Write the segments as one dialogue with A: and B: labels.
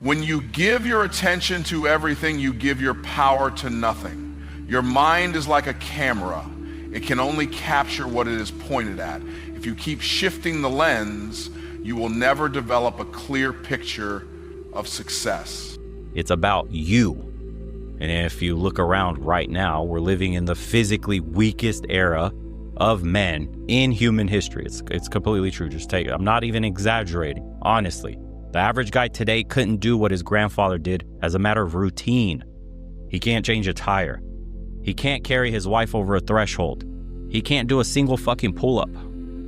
A: When you give your attention to everything, you give your power to nothing. Your mind is like a camera. It can only capture what it is pointed at. If you keep shifting the lens, you will never develop a clear picture of success.
B: It's about you. And if you look around right now, we're living in the physically weakest era of men in human history. It's completely true. Just take it. I'm not even exaggerating, honestly. The average guy today couldn't do what his grandfather did as a matter of routine. He can't change a tire. He can't carry his wife over a threshold. He can't do a single fucking pull-up.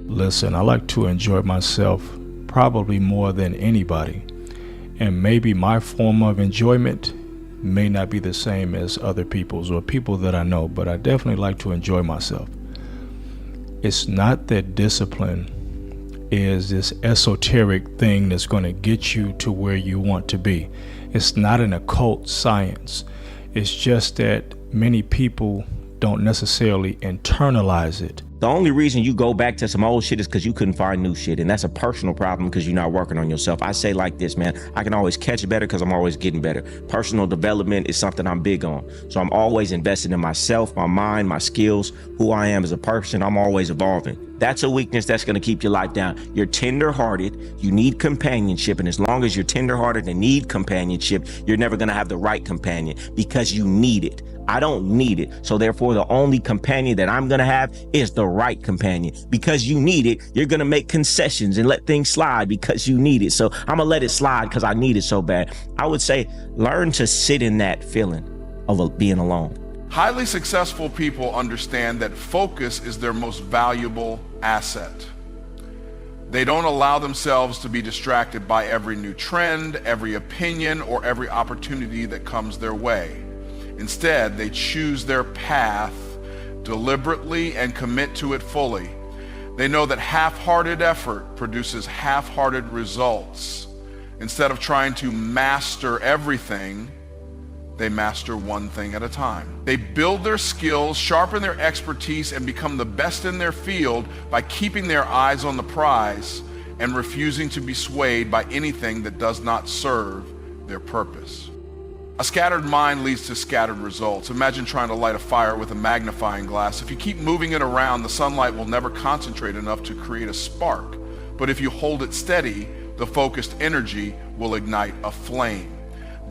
C: Listen, I like to enjoy myself probably more than anybody. And maybe my form of enjoyment may not be the same as other people's or people that I know, but I definitely like to enjoy myself. It's not that discipline is this esoteric thing that's going to get you to where you want to be. It's not an occult science. It's just that many people don't necessarily internalize it.
D: The only reason you go back to some old shit is because you couldn't find new shit. And that's a personal problem because you're not working on yourself. I say like this, man, I can always catch better because I'm always getting better. Personal development is something I'm big on. So I'm always investing in myself, my mind, my skills, who I am as a person. I'm always evolving. That's a weakness that's going to keep your life down. You're tender-hearted. You need companionship. And as long as you're tender-hearted and need companionship, you're never going to have the right companion because you need it. I don't need it. So therefore, the only companion that I'm going to have is the right companion. Because you need it, you're going to make concessions and let things slide because you need it. So I'm going to let it slide because I need it so bad. I would say learn to sit in that feeling of being alone.
A: Highly successful people understand that focus is their most valuable asset. They don't allow themselves to be distracted by every new trend, every opinion, or every opportunity that comes their way. Instead, they choose their path deliberately and commit to it fully. They know that half-hearted effort produces half-hearted results. Instead of trying to master everything, they master one thing at a time. They build their skills, sharpen their expertise, and become the best in their field by keeping their eyes on the prize and refusing to be swayed by anything that does not serve their purpose. A scattered mind leads to scattered results. Imagine trying to light a fire with a magnifying glass. If you keep moving it around, the sunlight will never concentrate enough to create a spark. But if you hold it steady, the focused energy will ignite a flame.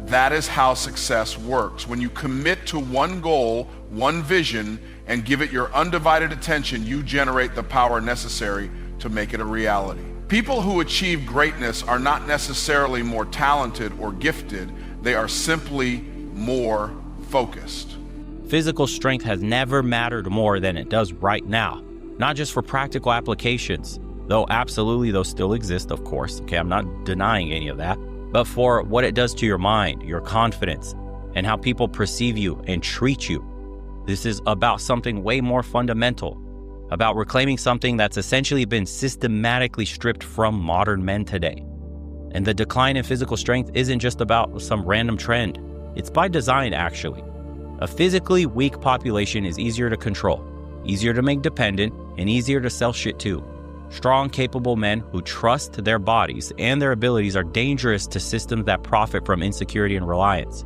A: That is how success works. When you commit to one goal, one vision, and give it your undivided attention, you generate the power necessary to make it a reality. People who achieve greatness are not necessarily more talented or gifted. They are simply more focused.
B: Physical strength has never mattered more than it does right now. Not just for practical applications, though absolutely those still exist, of course. Okay, I'm not denying any of that. But for what it does to your mind, your confidence, and how people perceive you and treat you. This is about something way more fundamental, about reclaiming something that's essentially been systematically stripped from modern men today. And the decline in physical strength isn't just about some random trend. It's by design, actually. A physically weak population is easier to control, easier to make dependent, and easier to sell shit to. Strong, capable men who trust their bodies and their abilities are dangerous to systems that profit from insecurity and reliance.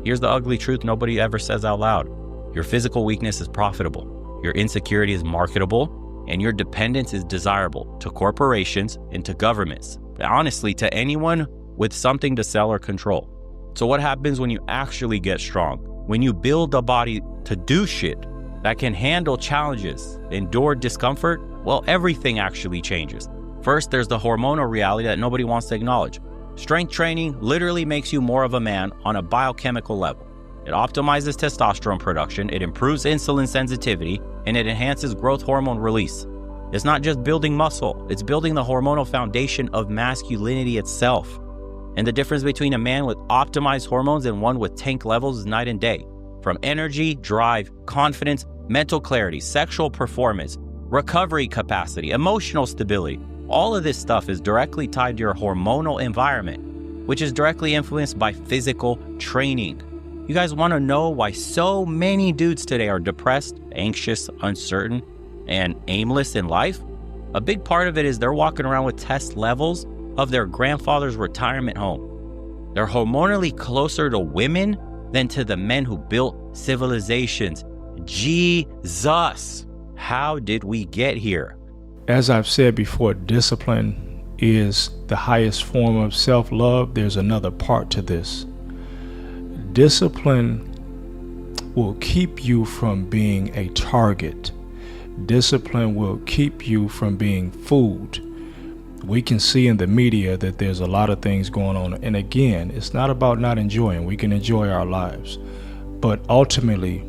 B: Here's the ugly truth nobody ever says out loud. Your physical weakness is profitable, your insecurity is marketable, and your dependence is desirable to corporations and to governments. Honestly, to anyone with something to sell or control. So what happens when you actually get strong? When you build a body to do shit that can handle challenges, endure discomfort, well, everything actually changes. First, there's the hormonal reality that nobody wants to acknowledge. Strength training literally makes you more of a man on a biochemical level. It optimizes testosterone production, it improves insulin sensitivity, and it enhances growth hormone release. It's not just building muscle, it's building the hormonal foundation of masculinity itself. And the difference between a man with optimized hormones and one with tank levels is night and day. From energy, drive, confidence, mental clarity, sexual performance, recovery capacity, emotional stability, all of this stuff is directly tied to your hormonal environment, which is directly influenced by physical training. You guys want to know why so many dudes today are depressed, anxious, uncertain, and aimless in life? A big part of it is they're walking around with test levels of their grandfather's retirement home. They're hormonally closer to women than to the men who built civilizations. Jesus, how did we get here?
C: As I've said before, discipline is the highest form of self-love. There's another part to this. Discipline will keep you from being a target. Discipline will keep you from being fooled. We can see in the media that there's a lot of things going on. And again, it's not about not enjoying. We can enjoy our lives. But ultimately,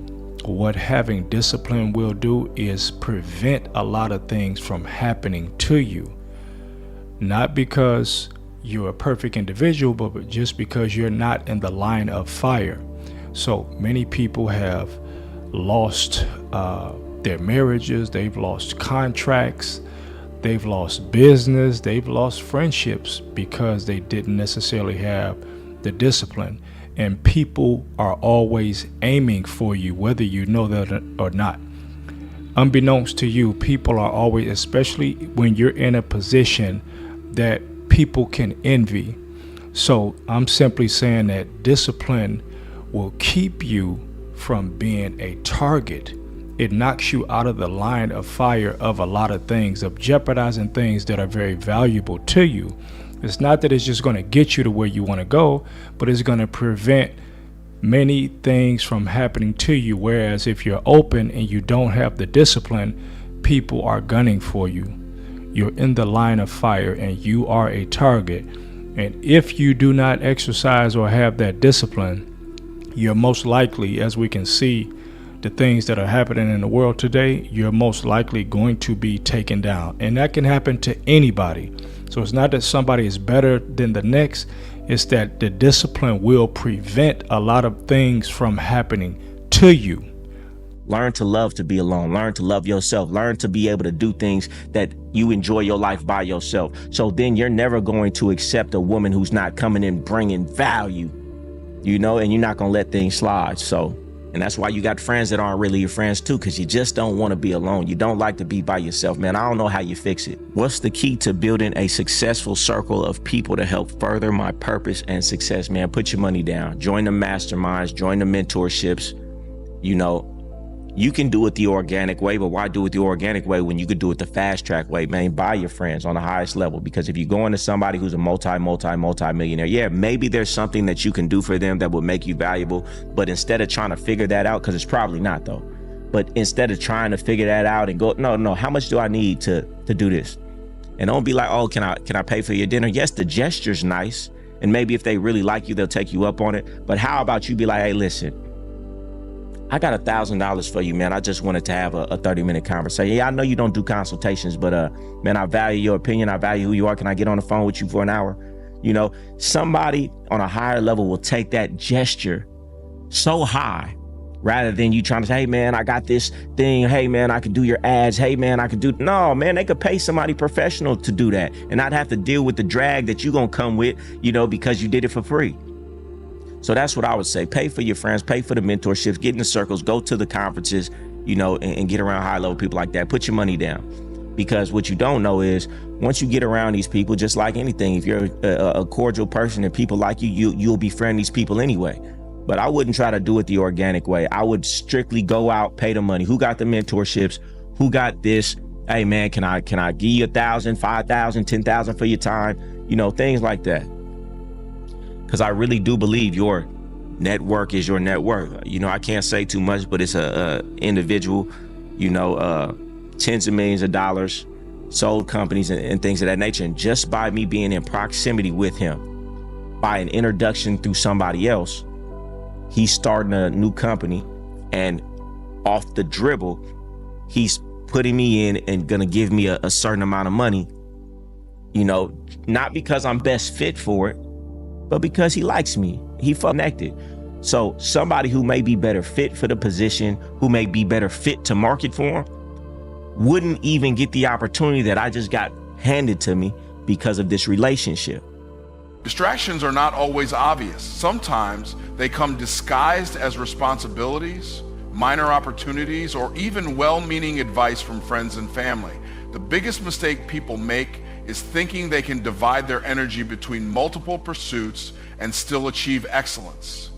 C: what having discipline will do is prevent a lot of things from happening to you. Not because you're a perfect individual, but just because you're not in the line of fire. So many people have lost their marriages, they've lost contracts, they've lost business, they've lost friendships because they didn't necessarily have the discipline. And people are always aiming for you, whether you know that or not. Unbeknownst to you, people are always, especially when you're in a position that people can envy. So I'm simply saying that discipline will keep you from being a target. It knocks you out of the line of fire of a lot of things, of jeopardizing things that are very valuable to you. It's not that it's just going to get you to where you want to go, but it's going to prevent many things from happening to you. Whereas if you're open and you don't have the discipline, people are gunning for you. You're in the line of fire and you are a target. And if you do not exercise or have that discipline, you're most likely, as we can see, the things that are happening in the world today, you're most likely going to be taken down. And that can happen to anybody. So it's not that somebody is better than the next. It's that the discipline will prevent a lot of things from happening to you.
D: Learn to love to be alone. Learn to love yourself. Learn to be able to do things that you enjoy your life by yourself. So then you're never going to accept a woman who's not coming in bringing value, you know, and you're not going to let things slide. So, and that's why you got friends that aren't really your friends too, because you just don't want to be alone. You don't like to be by yourself, man. I don't know how you fix it. What's the key to building a successful circle of people to help further my purpose and success, man? Put your money down. Join the masterminds, join the mentorships. You know, you can do it the organic way, but why do it the organic way when you could do it the fast track way, man? Buy your friends on the highest level, because if you go into somebody who's a multi-millionaire, yeah, maybe there's something that you can do for them that will make you valuable. But instead of trying to figure that out, because it's probably not though, but instead of trying to figure that out and go, no, how much do I need to do this? And don't be like, oh, can I pay for your dinner? Yes, the gesture's nice. And maybe if they really like you, they'll take you up on it. But how about you be like, hey, listen, I got $1,000 for you, man. I just wanted to have a 30-minute conversation. Yeah, I know you don't do consultations, but man, I value your opinion. I value who you are. Can I get on the phone with you for an hour? You know, somebody on a higher level will take that gesture so high, rather than you trying to say, hey man, I got this thing. Hey man, I can do your ads. Hey man, I can do. No, man, they could pay somebody professional to do that and not have to deal with the drag that you're going to come with, you know, because you did it for free. So that's what I would say. Pay for your friends, pay for the mentorships, get in the circles, go to the conferences, you know, and get around high level people like that. Put your money down, because what you don't know is once you get around these people, just like anything, if you're a cordial person and people like you'll befriend these people anyway. But I wouldn't try to do it the organic way. I would strictly go out, pay the money. Who got the mentorships? Who got this? Hey man, can I give you 1,000, 5,000, 10,000 for your time? You know, things like that. Because I really do believe your network is your net worth. You know, I can't say too much, but it's a individual, you know, tens of millions of dollars, sold companies and things of that nature. And just by me being in proximity with him, by an introduction through somebody else, he's starting a new company, and off the dribble, he's putting me in and gonna give me a certain amount of money, you know, not because I'm best fit for it, but because he likes me. He connected. So somebody who may be better fit for the position, who may be better fit to market for him, wouldn't even get the opportunity that I just got handed to me because of this relationship.
A: Distractions are not always obvious. Sometimes they come disguised as responsibilities, minor opportunities, or even well-meaning advice from friends and family. The biggest mistake people make is thinking they can divide their energy between multiple pursuits and still achieve excellence.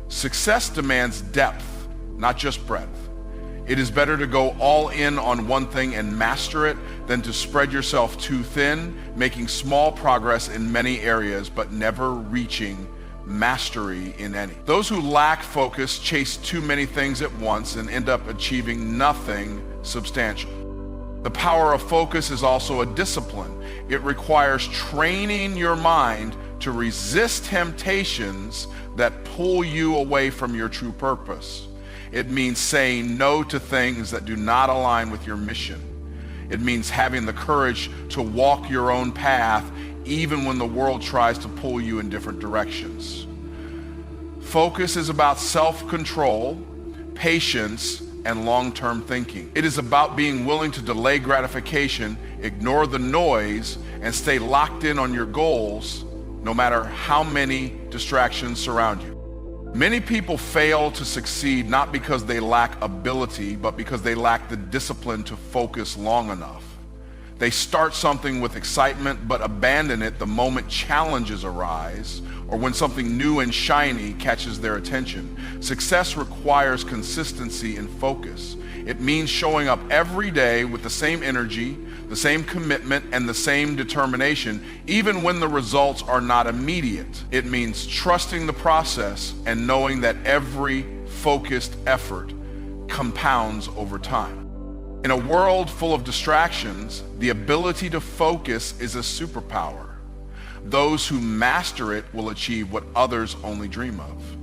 A: Success demands depth, not just breadth. It is better to go all in on one thing and master it than to spread yourself too thin, making small progress in many areas but never reaching mastery in any. Those who lack focus chase too many things at once and end up achieving nothing substantial. The power of focus is also a discipline. It requires training your mind to resist temptations that pull you away from your true purpose. It means saying no to things that do not align with your mission. It means having the courage to walk your own path even when the world tries to pull you in different directions. Focus is about self-control, patience, and long-term thinking. It is about being willing to delay gratification, ignore the noise, and stay locked in on your goals no matter how many distractions surround you. Many people fail to succeed not because they lack ability, but because they lack the discipline to focus long enough. They start something with excitement but abandon it the moment challenges arise or when something new and shiny catches their attention. Success requires consistency and focus. It means showing up every day with the same energy, the same commitment, and the same determination, even when the results are not immediate. It means trusting the process and knowing that every focused effort compounds over time. In a world full of distractions, the ability to focus is a superpower. Those who master it will achieve what others only dream of.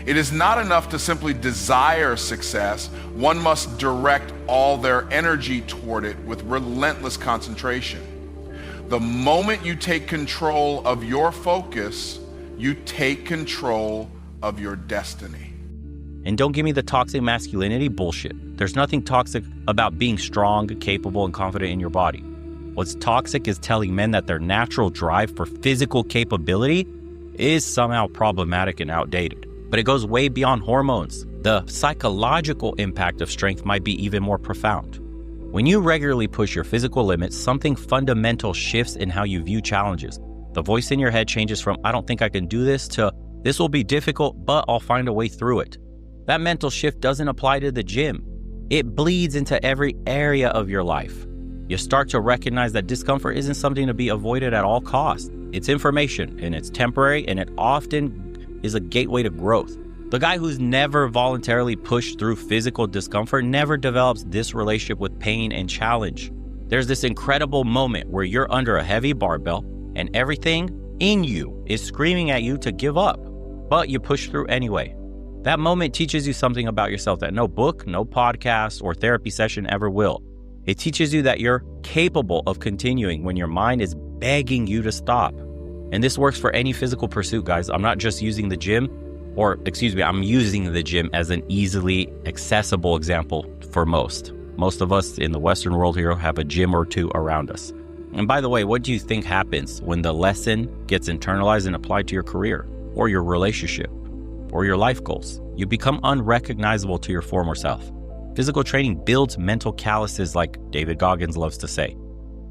A: It is not enough to simply desire success. One must direct all their energy toward it with relentless concentration. The moment you take control of your focus, you take control of your destiny.
B: And don't give me the toxic masculinity bullshit. There's nothing toxic about being strong, capable, and confident in your body. What's toxic is telling men that their natural drive for physical capability is somehow problematic and outdated. But it goes way beyond hormones. The psychological impact of strength might be even more profound. When you regularly push your physical limits, something fundamental shifts in how you view challenges. The voice in your head changes from, I don't think I can do this, to, this will be difficult, but I'll find a way through it. That mental shift doesn't apply to the gym. It bleeds into every area of your life. You start to recognize that discomfort isn't something to be avoided at all costs. It's information, and it's temporary, and it often is a gateway to growth. The guy who's never voluntarily pushed through physical discomfort never develops this relationship with pain and challenge. There's this incredible moment where you're under a heavy barbell and everything in you is screaming at you to give up, but you push through anyway. That moment teaches you something about yourself that no book, no podcast, or therapy session ever will. It teaches you that you're capable of continuing when your mind is begging you to stop. And this works for any physical pursuit, guys. I'm not just using the gym, I'm using the gym as an easily accessible example for most. Most of us in the Western world here have a gym or two around us. And by the way, what do you think happens when the lesson gets internalized and applied to your career or your relationship or your life goals? You become unrecognizable to your former self. Physical training builds mental calluses, like David Goggins loves to say.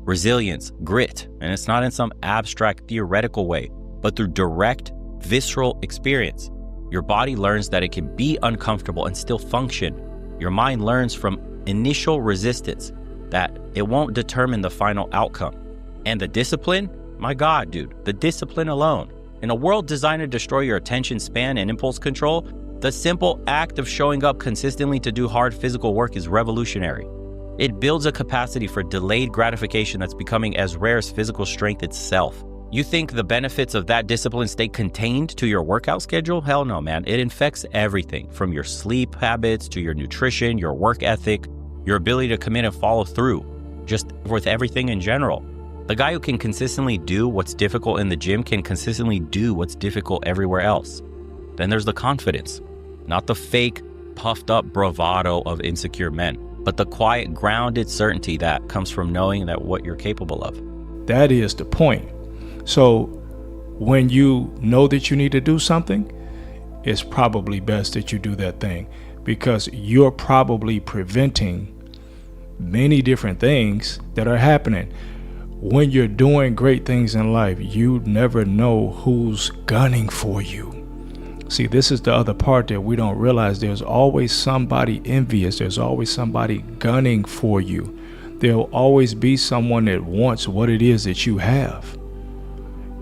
B: Resilience, grit, and it's not in some abstract theoretical way, but through direct, visceral experience. Your body learns that it can be uncomfortable and still function. Your mind learns from initial resistance that it won't determine the final outcome. And the discipline, my God, dude, the discipline alone. In a world designed to destroy your attention span and impulse control, the simple act of showing up consistently to do hard physical work is revolutionary. It builds a capacity for delayed gratification that's becoming as rare as physical strength itself. You think the benefits of that discipline stay contained to your workout schedule? Hell no, man. It infects everything from your sleep habits to your nutrition, your work ethic, your ability to commit and follow through, just with everything in general. The guy who can consistently do what's difficult in the gym can consistently do what's difficult everywhere else. Then there's the confidence, not the fake, puffed up bravado of insecure men, but the quiet, grounded certainty that comes from knowing that what you're capable of.
C: That is the point. So when you know that you need to do something, it's probably best that you do that thing, because you're probably preventing many different things that are happening. when you're doing great things in life, you never know who's gunning for you. See, this is the other part that we don't realize. There's always somebody envious. There's always somebody gunning for you. There'll always be someone that wants what it is that you have.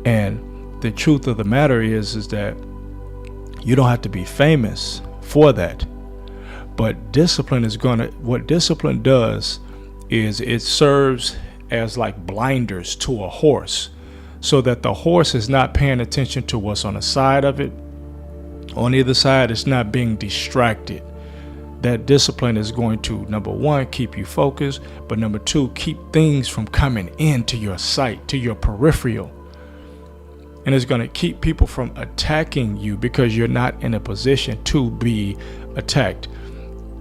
C: And the truth of the matter is that you don't have to be famous for that. But discipline is what discipline does is it serves as like blinders to a horse, so that the horse is not paying attention to what's on the side of it. On either side, it's not being distracted. That discipline is going to, number one, keep you focused, but number two, keep things from coming into your sight, to your peripheral. And it's going to keep people from attacking you because you're not in a position to be attacked.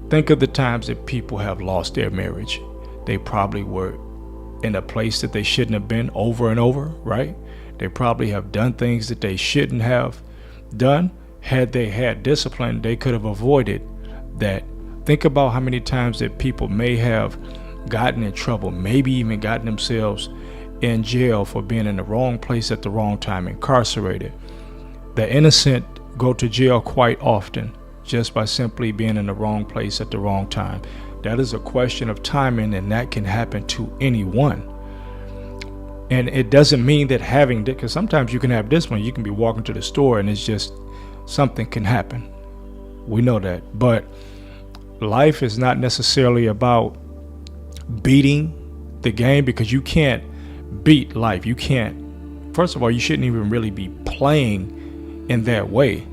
C: Think of the times that people have lost their marriage. They probably were in a place that they shouldn't have been over and over, right? They probably have done things that they shouldn't have done. Had they had discipline, they could have avoided that. Think about how many times that people may have gotten in trouble, maybe even gotten themselves in jail for being in the wrong place at the wrong time, incarcerated. The innocent go to jail quite often just by simply being in the wrong place at the wrong time. That is a question of timing, and that can happen to anyone. And it doesn't mean that because sometimes you can have discipline, you can be walking to the store and it's just something can happen. We know that. But life is not necessarily about beating the game, because you can't beat life. You can't. First of all, you shouldn't even really be playing in that way.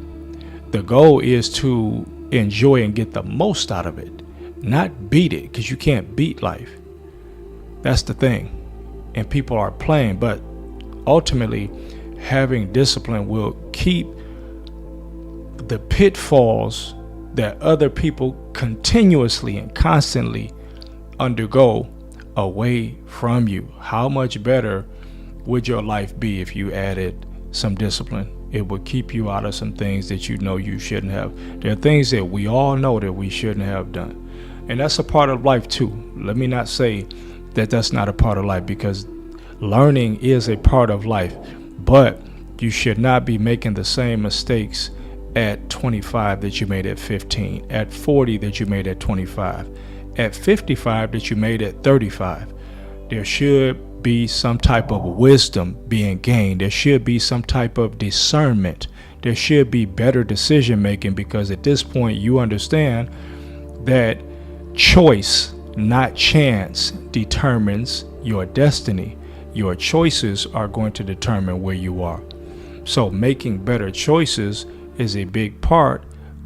C: The goal is to enjoy and get the most out of it, not beat it, because you can't beat life. That's the thing. And people are playing, but ultimately having discipline will keep the pitfalls that other people continuously and constantly undergo away from you. How much better would your life be if you added some discipline? It would keep you out of some things that you know you shouldn't have. There are things that we all know that we shouldn't have done. And that's a part of life too. Let me not say that that's not a part of life, because learning is a part of life. But you should not be making the same mistakes at 25 that you made at 15, at 40 that you made at 25, at 55 that you made at 35. There should be some type of wisdom being gained. There should be some type of discernment. There should be better decision making, because at this point you understand that choice, not chance, determines your destiny. Your choices are going to determine where you are. So making better choices is a big part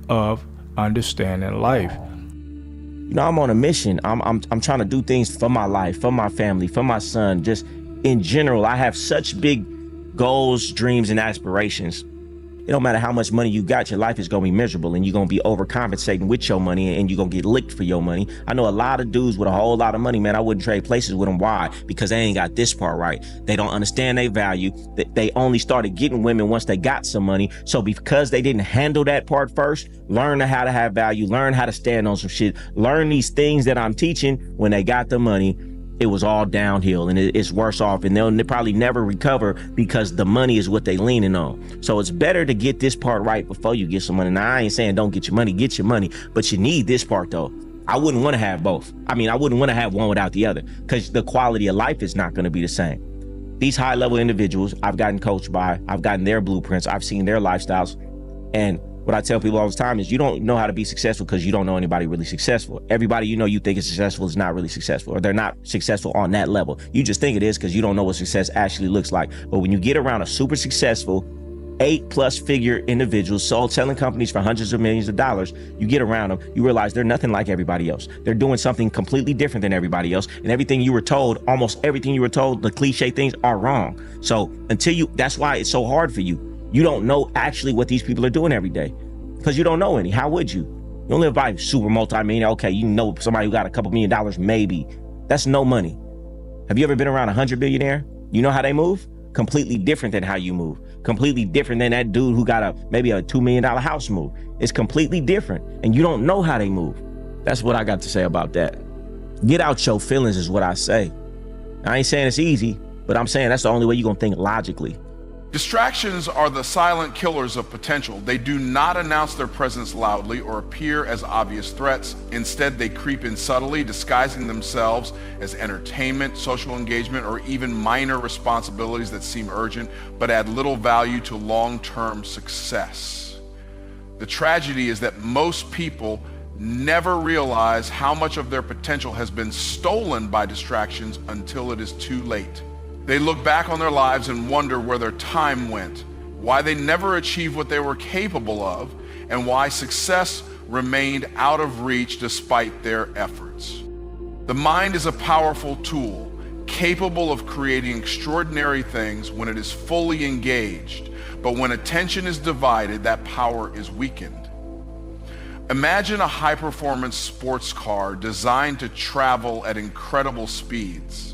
C: of understanding life.
D: You know, I'm on a mission. I'm trying to do things for my life, for my family, for my son. Just in general, I have such big goals, dreams, and aspirations. It don't matter how much money you got, your life is going to be miserable, and you're going to be overcompensating with your money, and you're going to get licked for your money. I know a lot of dudes with a whole lot of money, man. I wouldn't trade places with them. Why? Because they ain't got this part right. They don't understand their value. They only started getting women once they got some money. So because they didn't handle that part first, learn how to have value, learn how to stand on some shit, learn these things that I'm teaching. When they got the money, it was all downhill, and it's worse off, and they'll probably never recover because the money is what they leaning on. So it's better to get this part right before you get some money. Now, I ain't saying don't get your money, but you need this part though. I wouldn't want to have both. I mean, I wouldn't want to have one without the other, because the quality of life is not going to be the same. These high level individuals I've gotten coached by, I've gotten their blueprints, I've seen their lifestyles, and what I tell people all the time is you don't know how to be successful because you don't know anybody really successful. Everybody you know you think is successful is not really successful, or they're not successful on that level. You just think it is because you don't know what success actually looks like. But when you get around a super successful 8+ figure individuals, selling companies for hundreds of millions of dollars, you get around them, you realize they're nothing like everybody else. They're doing something completely different than everybody else. And everything you were told, almost everything you were told, the cliche things are wrong. So that's why it's so hard for you. You don't know actually what these people are doing every day, because you don't know any. How would you? You don't live by super multi-millionaire. Okay, you know somebody who got a couple $1 million, maybe. That's no money. Have you ever been around a 100 billionaire? You know how they move? Completely different than how you move. Completely different than that dude who got maybe a $2 million house move. It's completely different, and you don't know how they move. That's what I got to say about that. Get out your feelings is what I say. I ain't saying it's easy. But I'm saying that's the only way you're gonna think logically.
A: Distractions are the silent killers of potential. They do not announce their presence loudly or appear as obvious threats. Instead, they creep in subtly, disguising themselves as entertainment, social engagement, or even minor responsibilities that seem urgent but add little value to long-term success. The tragedy is that most people never realize how much of their potential has been stolen by distractions until it is too late. They look back on their lives and wonder where their time went, why they never achieved what they were capable of, and why success remained out of reach despite their efforts. The mind is a powerful tool, capable of creating extraordinary things when it is fully engaged, but when attention is divided, that power is weakened. Imagine a high-performance sports car designed to travel at incredible speeds.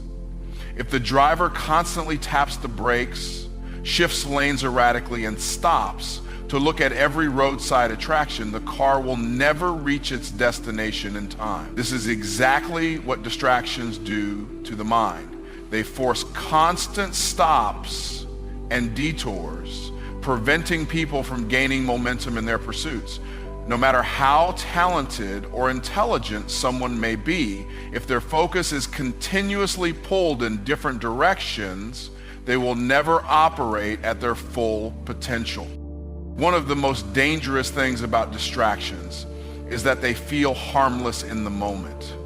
A: If the driver constantly taps the brakes, shifts lanes erratically, and stops to look at every roadside attraction, the car will never reach its destination in time. This is exactly what distractions do to the mind. They force constant stops and detours, preventing people from gaining momentum in their pursuits. No matter how talented or intelligent someone may be, if their focus is continuously pulled in different directions, they will never operate at their full potential. One of the most dangerous things about distractions is that they feel harmless in the moment.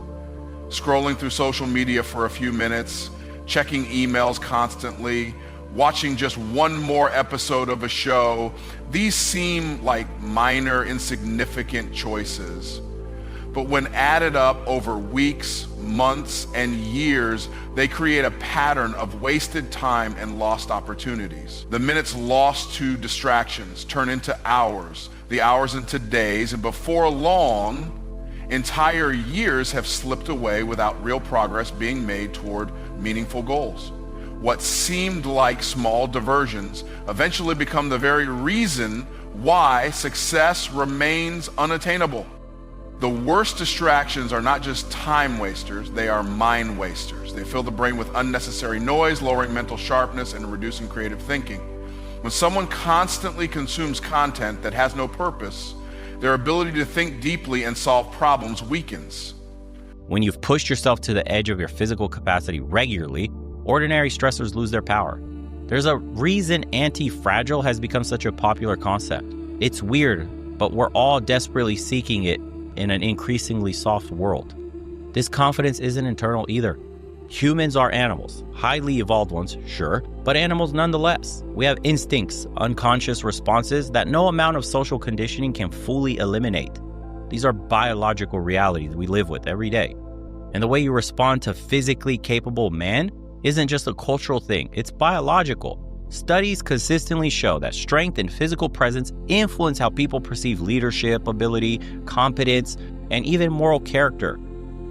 A: Scrolling through social media for a few minutes, checking emails constantly, watching just one more episode of a show, these seem like minor, insignificant choices. But when added up over weeks, months, and years, they create a pattern of wasted time and lost opportunities. The minutes lost to distractions turn into hours, the hours into days, and before long, entire years have slipped away without real progress being made toward meaningful goals. What seemed like small diversions eventually become the very reason why success remains unattainable. The worst distractions are not just time wasters, they are mind wasters. They fill the brain with unnecessary noise, lowering mental sharpness and reducing creative thinking. When someone constantly consumes content that has no purpose, their ability to think deeply and solve problems weakens.
B: When you've pushed yourself to the edge of your physical capacity regularly, ordinary stressors lose their power. There's a reason anti-fragile has become such a popular concept. It's weird, but we're all desperately seeking it in an increasingly soft world. This confidence isn't internal either. Humans are animals, highly evolved ones, sure, but animals nonetheless. We have instincts, unconscious responses that no amount of social conditioning can fully eliminate. These are biological realities we live with every day. And the way you respond to physically capable man isn't just a cultural thing, it's biological. Studies consistently show that strength and physical presence influence how people perceive leadership, ability, competence, and even moral character.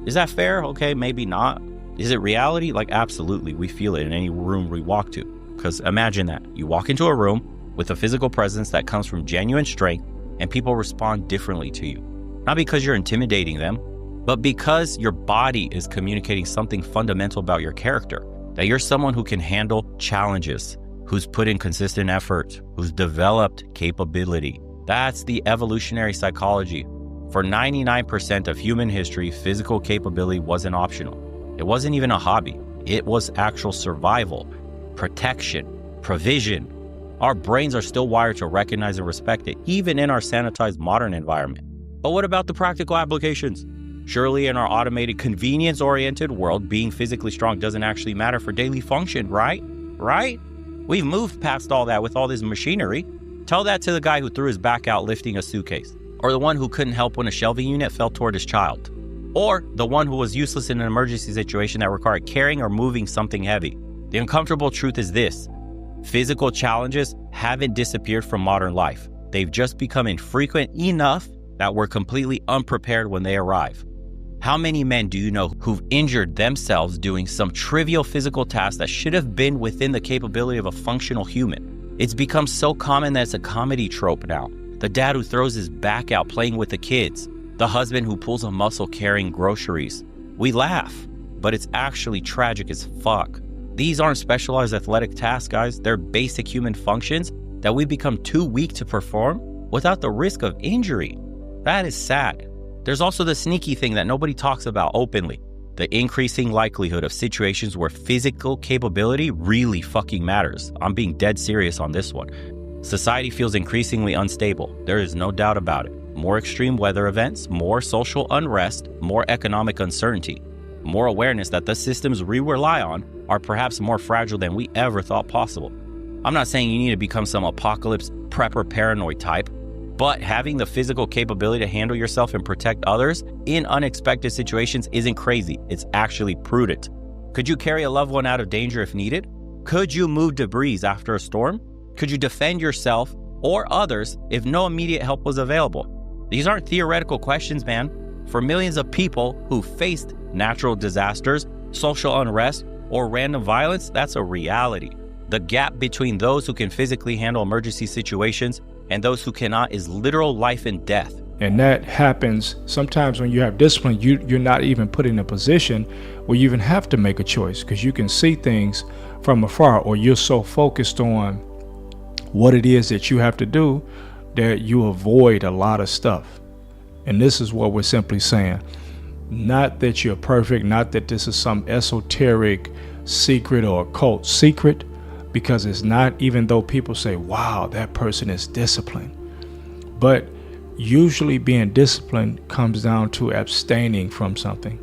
B: Is that fair? Okay, maybe not. Is it reality? Like, absolutely, we feel it in any room we walk to. Because imagine that. You walk into a room with a physical presence that comes from genuine strength, and people respond differently to you. Not because you're intimidating them, but because your body is communicating something fundamental about your character. That you're someone who can handle challenges, who's put in consistent effort, who's developed capability. That's the evolutionary psychology. For 99% of human history, physical capability wasn't optional. It wasn't even a hobby. It was actual survival, protection, provision. Our brains are still wired to recognize and respect it, even in our sanitized modern environment. But what about the practical applications? Surely in our automated, convenience-oriented world, being physically strong doesn't actually matter for daily function, right? Right? We've moved past all that with all this machinery. Tell that to the guy who threw his back out lifting a suitcase, or the one who couldn't help when a shelving unit fell toward his child, or the one who was useless in an emergency situation that required carrying or moving something heavy. The uncomfortable truth is this: physical challenges haven't disappeared from modern life. They've just become infrequent enough that we're completely unprepared when they arrive. How many men do you know who've injured themselves doing some trivial physical task that should have been within the capability of a functional human? It's become so common that it's a comedy trope now. The dad who throws his back out playing with the kids, the husband who pulls a muscle carrying groceries. We laugh, but it's actually tragic as fuck. These aren't specialized athletic tasks, guys. They're basic human functions that we become too weak to perform without the risk of injury. That is sad. There's also the sneaky thing that nobody talks about openly. The increasing likelihood of situations where physical capability really fucking matters. I'm being dead serious on this one. Society feels increasingly unstable. There is no doubt about it. More extreme weather events, more social unrest, more economic uncertainty, more awareness that the systems we rely on are perhaps more fragile than we ever thought possible. I'm not saying you need to become some apocalypse prepper paranoid type, but having the physical capability to handle yourself and protect others in unexpected situations isn't crazy. It's actually prudent. Could you carry a loved one out of danger if needed? Could you move debris after a storm? Could you defend yourself or others if no immediate help was available? These aren't theoretical questions, man. For millions of people who faced natural disasters, social unrest, or random violence, that's a reality. The gap between those who can physically handle emergency situations and those who cannot is literal life and death.
C: And that happens sometimes when you have discipline. You're not even put in a position where you even have to make a choice, because you can see things from afar, or you're so focused on what it is that you have to do that you avoid a lot of stuff. And this is what we're simply saying. Not that you're perfect, not that this is some esoteric secret or occult secret, because it's not, even though people say, wow, that person is disciplined. But usually being disciplined comes down to abstaining from something,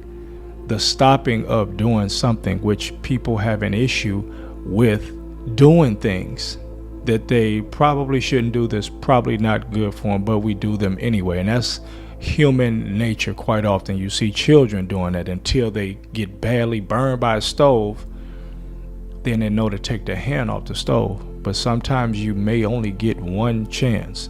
C: the stopping of doing something, which people have an issue with, doing things that they probably shouldn't do, that's probably not good for them, but we do them anyway. And that's human nature. Quite often you see children doing that until they get badly burned by a stove, then they know to take their hand off the stove. But sometimes you may only get one chance.